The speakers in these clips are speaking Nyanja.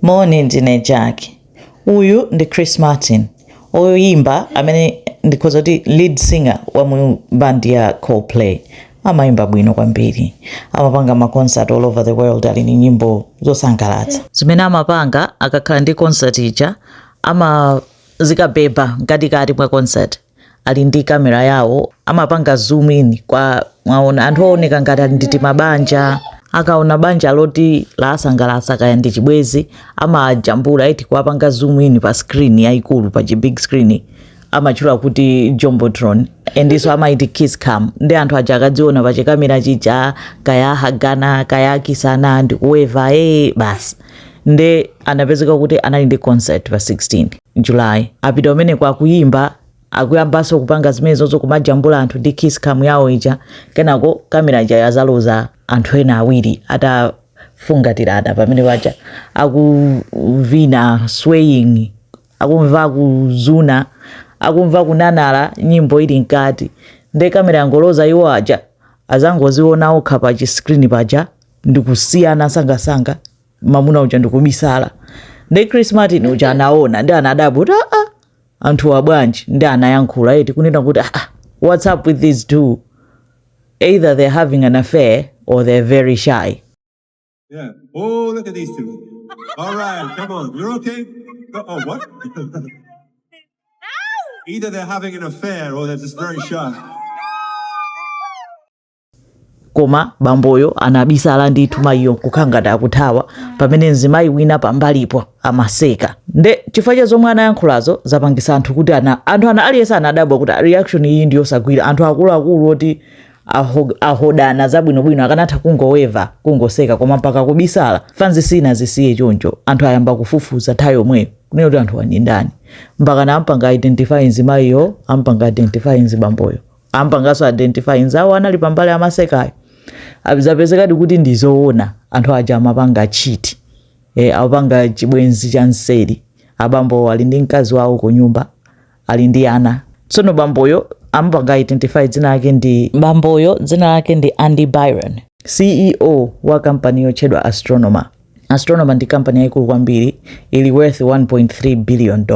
Morning ndine Jack. Uyu ndi Chris Martin. Oyimba amene ndikhoza kuti lead singer wa mu band ya Coldplay. Amayimba bwino kwambiri. Amapanga ma concert all over the world ali ni nyimbo zosangalatsa. Zimene amapanga akakhala ndi concert ija zikabeba ngatikati mwa concert. Ali ndi kamera yawo amapanga zoom in kwa mwaona anthu ooneka ngati ali ndi mabanja. Akaona banja loti lasangalatsa kaya ndi chibwezi amajambula iti kuwapanga zoom in pa screen yayikulu pa big screen amachula kuti Jumbotron endiso amaiti kiss cam ndi anthu aja akadziona pa chikamera chicha kaya hagana kaya kisana ndi kuweva basi nde anapezeka kuti anali ndi concert pa 16 July apita umene kwa kuyimba akuyambaso kupanga zimene zonso kumajambula anthu ndi kiss cam yawo ija kenako kamera ija yazaloza anthu ena awiri atafungatirana pamene paja akuvina swaying akumva kuzuna akumva kunanala nyimbo ili nkati nde kamera yangoloza iwo aja azangoziona okha pa screen paja ndikusiyana sangasanga mamuna uja ndikubisala nde Chris Martin uja anaona ndi anadabuta anthu wabwanji ndi anayankhula eti kunena kuti what's up with these two, either they're having an affair or they're very shy. Yeah. Oh, look at these two. All right, come on. You're okay? Oh, what? Either they're having an affair or they're just very shy. Koma bamboyo anabisala ndithu mayiyo kukhangata akuthawa pamene mzimayi wina pambalipo amaseka nde chifukwa zomwe anayankhulazo zapangisa anthu kuti anthu aliyesa anadabwa kuti reaction iyi ndiyo sagwira anthu akuluakulu oti ahodana zabwinobwino akanatha kungoweva kungoseka koma mpaka kubisala fanzi sina zisiye choncho anthu ayamba kufufuza nthawi yomweyo kunena kuti anthu ani ndani mpaka nampanga identify mzimayiyo ampanga identify mzibamboyo ampangaso identify nzawo anali pambali amasekayo abizapezekadi kuti ndizoona anthu aja amapanga chiti apanga chibwenzi cha nseri abambo ali ndi mkazi wawo ku nyumba ali ndi ana tsono bamboyo ampanga identify dzina lake ndi Andy Byron, CEO wa kampani yotchedwa Astronomer ndi kampani yayikulu kwambiri ili worth $1.3 billion.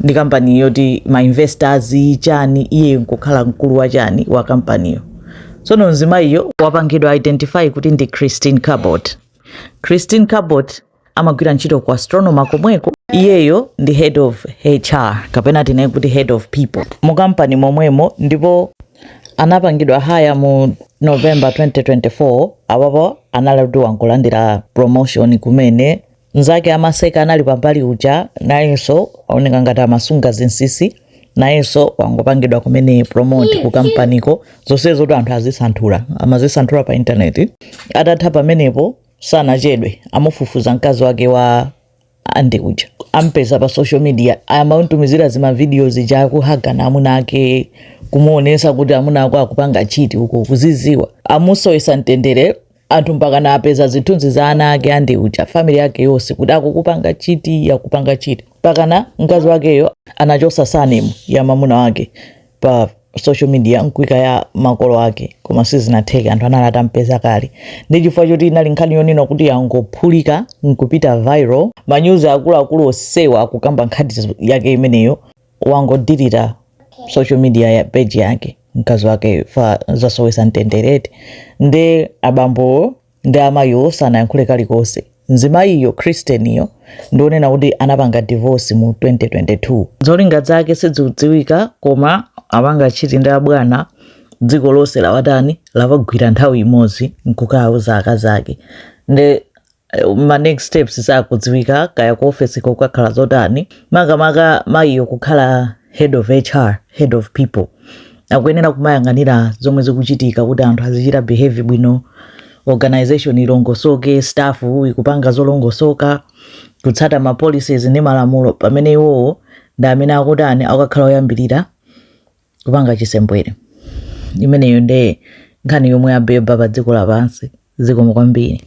Ndi kampani yoti ma investors chani iye nkukhala mkulu wa chani wa kampaniyo. Tsono mzimayiyo wapangidwa identify kuti ndi Christine Cabot amagwira ntchito ku Astronomer komweko iyeyo ndi head of HR kapena tinaye kuti head of people mu kampani momwemo ndipo anapangidwa haya mu November 2024 apapo analudi wangolandira promotion kumene nzake amaseka anali pambali uja nayenso aoneka ngati amasunga zinsisi nayenso wangopangidwa kumene promote ku kampaniko zonsezo kuti anthu amazisanthula pa internet atatha pamenepo sanachedwe amufufuza mkazi wake wa Andy uja ampeza pa social media amauntumizira zima videos ja kuhagana amuna ake kumuonesa kuti amuna ako akupanga chiti uko kuziziwa amusoyesa mtendere anthu mpaka napeza zithunzi za ana ake Andy uja family yake yonse kuti akupanga chiti pakana mkazi wakeyo anachosa surname ya mamuna wake pa social media nkuika ya makolo ake koma sizinatheka anthu anali atampeza kale ndi chifukwa choti inali nkhani yonena kuti yangophulika nkupita viral manyuzi akuluakulu osewa akukamba nkhani yake imeneyo wangodelete social media ya page yake mkazi wake fa zasowesa mtenderete nde abambo ndi amayo sanayankhule kalikonse mzimayiyo Christineyo ndionena kuti anapanga divorce mu 2022 zolinga zake sizidziwika koma apanga chiti ndi abwana dziko lonse lavagwira nthawi imodzi nkukauza akazi ake nde ma next steps sakudziwika kaya ku office kokakhala zotani makamaka mayiyo kukhala head of HR, head of people akuyenera kumayang'anira zomwe zikuchitika kuti anthu azichita behave bwino organization ilongosoke staff ikupanga zolongosoka kutsata ma policies ndi malamulo pamene iwowo ndi amene akutani akakhala oyambirira kupanga chisembwere imeneyo nde nkhani yomwe yabeba pa dziko lapansi zikomo kwambiri.